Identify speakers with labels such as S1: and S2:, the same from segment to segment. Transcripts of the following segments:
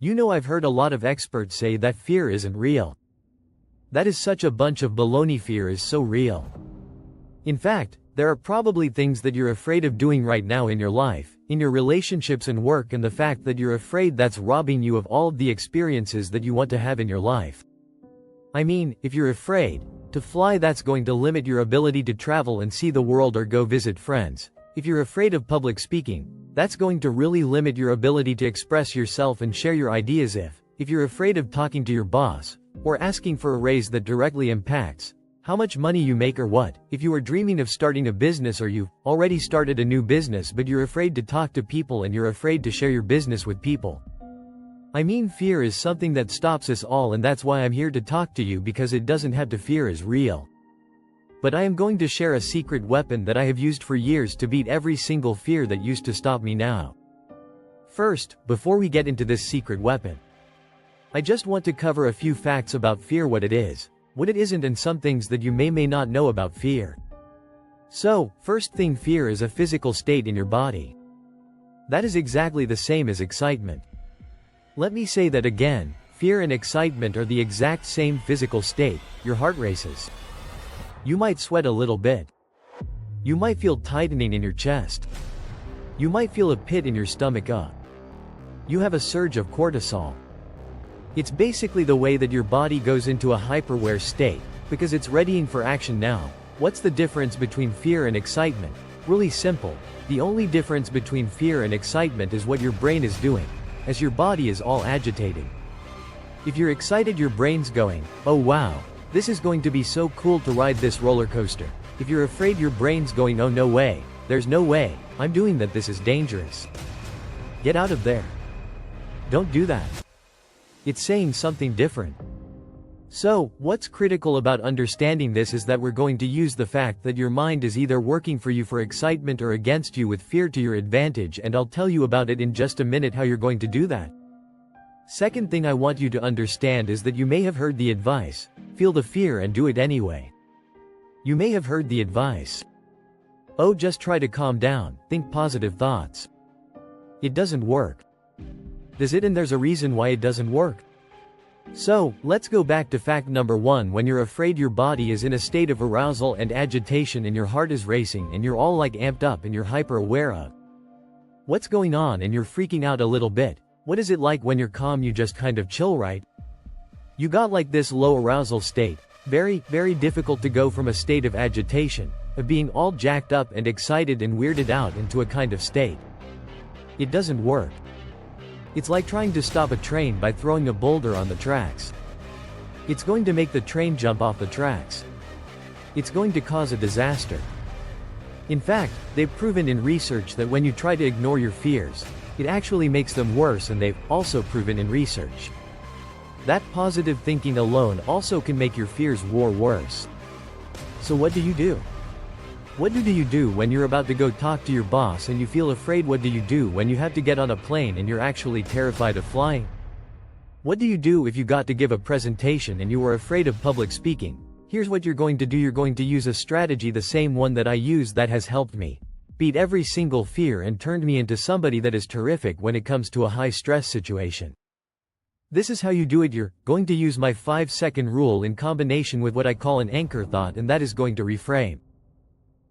S1: You know, I've heard a lot of experts say that fear isn't real. That is such a bunch of baloney. Fear is so real. In fact, there are probably things that you're afraid of doing right now in your life, in your relationships and work, and the fact that you're afraid that's robbing you of all of the experiences that you want to have in your life. I mean, if you're afraid to fly, that's going to limit your ability to travel and see the world or go visit friends. If you're afraid of public speaking, that's going to really limit your ability to express yourself and share your ideas. If you're afraid of talking to your boss, or asking for a raise that directly impacts how much money you make or what, if you are dreaming of starting a business or you've already started a new business but you're afraid to talk to people and you're afraid to share your business with people. I mean, fear is something that stops us all, and that's why I'm here to talk to you, because it doesn't have to. Fear is real. But I am going to share a secret weapon that I have used for years to beat every single fear that used to stop me now. First, before we get into this secret weapon, I just want to cover a few facts about fear: what it is, what it isn't, and some things that you may not know about fear. So, first thing, fear is a physical state in your body. That is exactly the same as excitement. Let me say that again, fear and excitement are the exact same physical state. Your heart races. You might sweat a little bit. You might feel tightening in your chest. You might feel a pit in your stomach. You have a surge of cortisol. It's basically the way that your body goes into a hyperware state, because it's readying for action now. What's the difference between fear and excitement? Really simple. The only difference between fear and excitement is what your brain is doing, as your body is all agitated. If you're excited, your brain's going, "Oh wow, this is going to be so cool to ride this roller coaster." If you're afraid, your brain's going, "Oh no way, there's no way I'm doing that, this is dangerous. Get out of there. Don't do that." It's saying something different. So, what's critical about understanding this is that we're going to use the fact that your mind is either working for you for excitement or against you with fear to your advantage, and I'll tell you about it in just a minute how you're going to do that. Second thing I want you to understand is that you may have heard the advice, feel the fear and do it anyway. You may have heard the advice, oh, just try to calm down, think positive thoughts. It doesn't work. Does it? And there's a reason why it doesn't work. So, let's go back to fact number 1. When you're afraid, your body is in a state of arousal and agitation, and your heart is racing, and you're all like amped up, and you're hyper aware of what's going on, and you're freaking out a little bit. What is it like when you're calm? You just kind of chill, right? You got like this low arousal state. Very difficult to go from a state of agitation, of being all jacked up and excited and weirded out, into a kind of state. It doesn't work. It's like trying to stop a train by throwing a boulder on the tracks. It's going to make the train jump off the tracks. It's going to cause a disaster. In fact, they've proven in research that when you try to ignore your fears, it actually makes them worse, and they've also proven in research that positive thinking alone also can make your fears worse. So what do you do? What do you do when you're about to go talk to your boss and you feel afraid? What do you do when you have to get on a plane and you're actually terrified of flying? What do you do if you got to give a presentation and you were afraid of public speaking? Here's what you're going to do. You're going to use a strategy, the same one that I use, that has helped me beat every single fear and turned me into somebody that is terrific when it comes to a high stress situation. This is how you do it. You're going to use my 5-second rule in combination with what I call an anchor thought, and that is going to reframe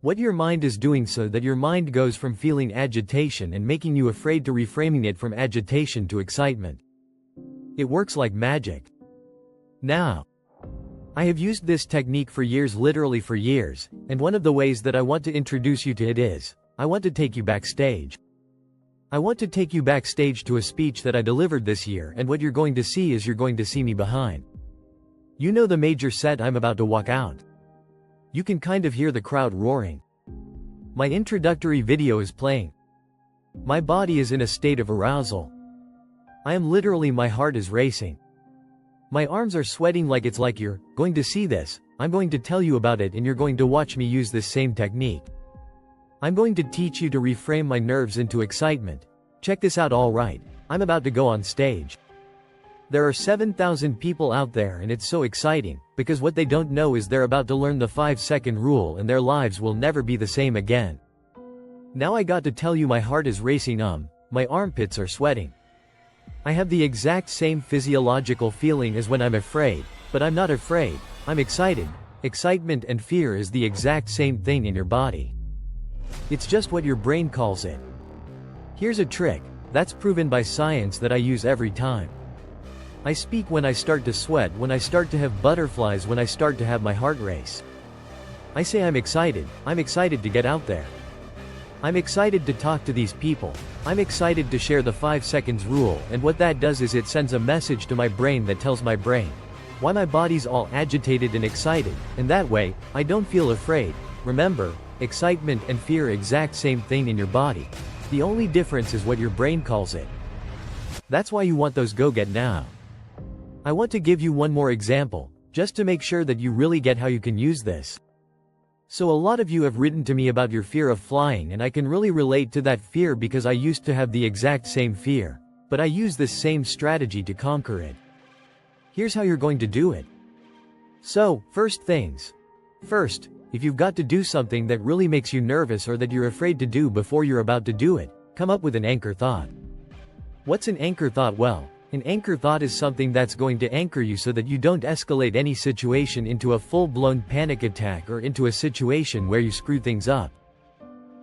S1: what your mind is doing, so that your mind goes from feeling agitation and making you afraid to reframing it from agitation to excitement. It works like magic. Now, I have used this technique for years, literally for years, and one of the ways that I want to introduce you to it is, I want to take you backstage. I want to take you backstage to a speech that I delivered this year, and what you're going to see is you're going to see me behind. You know, the major set, I'm about to walk out. You can kind of hear the crowd roaring. My introductory video is playing. My body is in a state of arousal. I am literally, my heart is racing. My arms are sweating. Like, it's like you're going to see this. I'm going to tell you about it, and you're going to watch me use this same technique. I'm going to teach you to reframe my nerves into excitement. Check this out. All right, I'm about to go on stage. There are 7,000 people out there, and it's so exciting, because what they don't know is they're about to learn the 5-second rule, and their lives will never be the same again. Now I got to tell you, my heart is racing, my armpits are sweating. I have the exact same physiological feeling as when I'm afraid, but I'm not afraid, I'm excited. Excitement and fear is the exact same thing in your body. It's just what your brain calls it. Here's a trick, that's proven by science that I use every time. I speak when I start to sweat, when I start to have butterflies, when I start to have my heart race. I say I'm excited to get out there. I'm excited to talk to these people. I'm excited to share the 5 seconds rule, and what that does is it sends a message to my brain that tells my brain why my body's all agitated and excited, and that way, I don't feel afraid. Remember, excitement and fear exact same thing in your body. The only difference is what your brain calls it. That's why you want those go get now. I want to give you one more example, just to make sure that you really get how you can use this. So a lot of you have written to me about your fear of flying, and I can really relate to that fear because I used to have the exact same fear, but I use this same strategy to conquer it. Here's how you're going to do it. So, first things first, if you've got to do something that really makes you nervous or that you're afraid to do before you're about to do it, come up with an anchor thought. What's an anchor thought? Well, an anchor thought is something that's going to anchor you so that you don't escalate any situation into a full-blown panic attack or into a situation where you screw things up.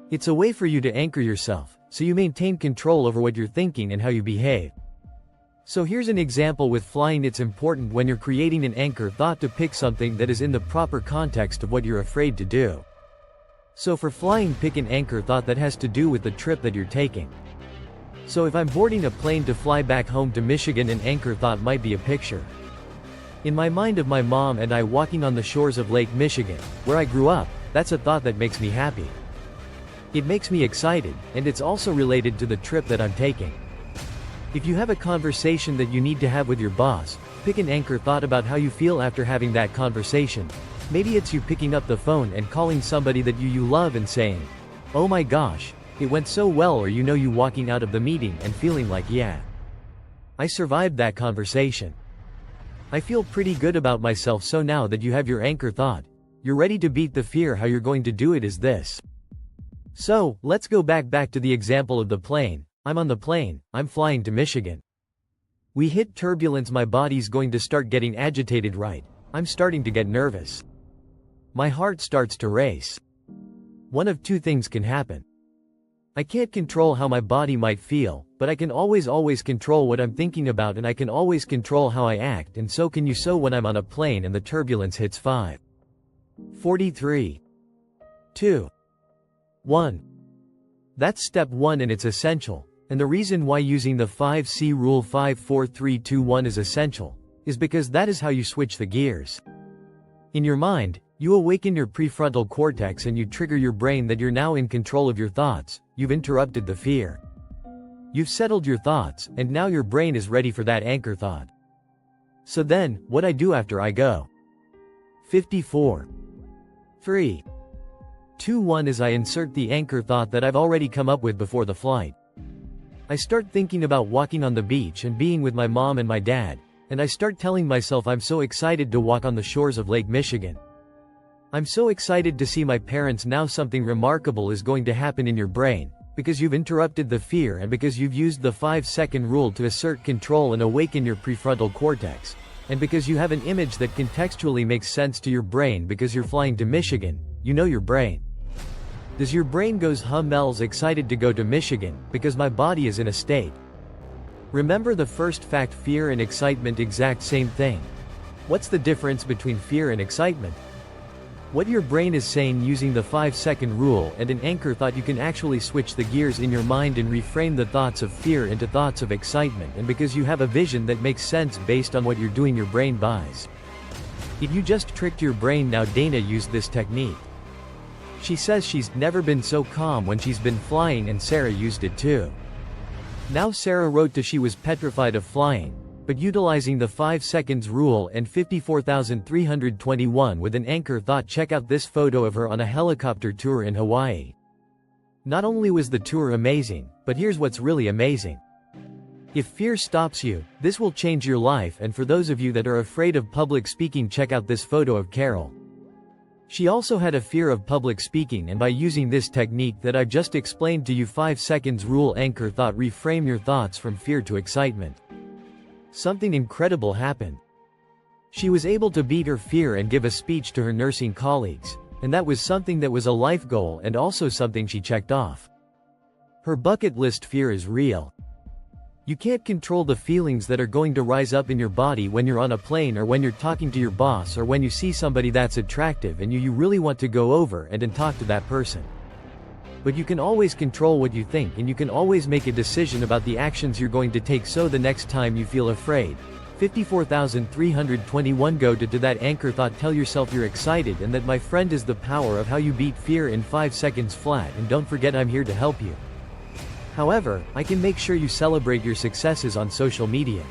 S1: It's a way for you to anchor yourself, so you maintain control over what you're thinking and how you behave. So here's an example with flying. It's important when you're creating an anchor thought to pick something that is in the proper context of what you're afraid to do. So for flying, pick an anchor thought that has to do with the trip that you're taking. So if I'm boarding a plane to fly back home to Michigan, an anchor thought might be a picture in my mind of my mom and I walking on the shores of Lake Michigan, where I grew up. That's a thought that makes me happy. It makes me excited, and it's also related to the trip that I'm taking. If you have a conversation that you need to have with your boss, pick an anchor thought about how you feel after having that conversation. Maybe it's you picking up the phone and calling somebody that you love and saying, "Oh my gosh, it went so well," or you walking out of the meeting and feeling like, "Yeah, I survived that conversation. I feel pretty good about myself." So now that you have your anchor thought, you're ready to beat the fear. How you're going to do it is this. So, let's go back to the example of the plane. I'm on the plane, I'm flying to Michigan. We hit turbulence, my body's going to start getting agitated, right? I'm starting to get nervous. My heart starts to race. One of two things can happen. I can't control how my body might feel, but I can always control what I'm thinking about, and I can always control how I act, and so can you. So when I'm on a plane and the turbulence hits 5, 43, 2, 1. That's step 1, and it's essential. And the reason why using the 5C rule 5 4 3 2 1 is essential is because that is how you switch the gears. In your mind, you awaken your prefrontal cortex and you trigger your brain that you're now in control of your thoughts. You've interrupted the fear. You've settled your thoughts, and now your brain is ready for that anchor thought. So then, what I do after I go 54, 3, 2 1 is I insert the anchor thought that I've already come up with before the flight. I start thinking about walking on the beach and being with my mom and my dad, and I start telling myself I'm so excited to walk on the shores of Lake Michigan. I'm so excited to see my parents. Now something remarkable is going to happen in your brain, because you've interrupted the fear and because you've used the 5-second rule to assert control and awaken your prefrontal cortex, and because you have an image that contextually makes sense to your brain because you're flying to Michigan. You know your brain. Does your brain goes Mel's excited to go to Michigan, because my body is in a state. Remember the first fact, fear and excitement exact same thing. What's the difference between fear and excitement? What your brain is saying. Using the 5-second rule and an anchor thought, you can actually switch the gears in your mind and reframe the thoughts of fear into thoughts of excitement, and because you have a vision that makes sense based on what you're doing, your brain buys it. You just tricked your brain. Now Dana used this technique. She says she's never been so calm when she's been flying, and Sarah used it too. Now Sarah wrote to she was petrified of flying, but utilizing the 5 seconds rule and 54,321 with an anchor thought. Check out this photo of her on a helicopter tour in Hawaii. Not only was the tour amazing, but here's what's really amazing. If fear stops you, this will change your life. And for those of you that are afraid of public speaking, check out this photo of Carol. She also had a fear of public speaking, and by using this technique that I've just explained to you, 5 seconds rule, anchor thought, reframe your thoughts from fear to excitement, something incredible happened. She was able to beat her fear and give a speech to her nursing colleagues, and that was something that was a life goal and also something she checked off. Her bucket list fear is real. You can't control the feelings that are going to rise up in your body when you're on a plane, or when you're talking to your boss, or when you see somebody that's attractive and you really want to go over and talk to that person. But you can always control what you think, and you can always make a decision about the actions you're going to take. So the next time you feel afraid, 54,321, go to that anchor thought, tell yourself you're excited, and that, my friend, is the power of how you beat fear in 5 seconds flat. And don't forget, I'm here to help you. However, I can make sure you celebrate your successes on social media.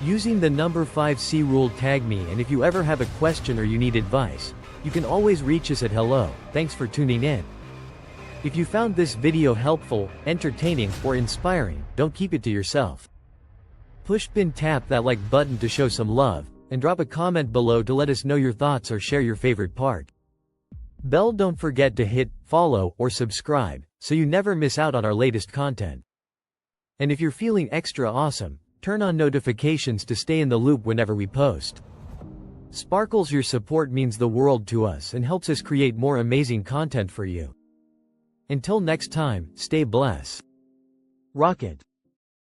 S1: Using the number 5C rule, tag me, and if you ever have a question or you need advice, you can always reach us at hello. Thanks for tuning in. If you found this video helpful, entertaining, or inspiring, don't keep it to yourself. Push pin, tap that like button to show some love, and drop a comment below to let us know your thoughts or share your favorite part. Bell, don't forget to hit follow or subscribe, so you never miss out on our latest content. And if you're feeling extra awesome, turn on notifications to stay in the loop whenever we post. Sparkles, your support means the world to us and helps us create more amazing content for you. Until next time, stay blessed. Rocket.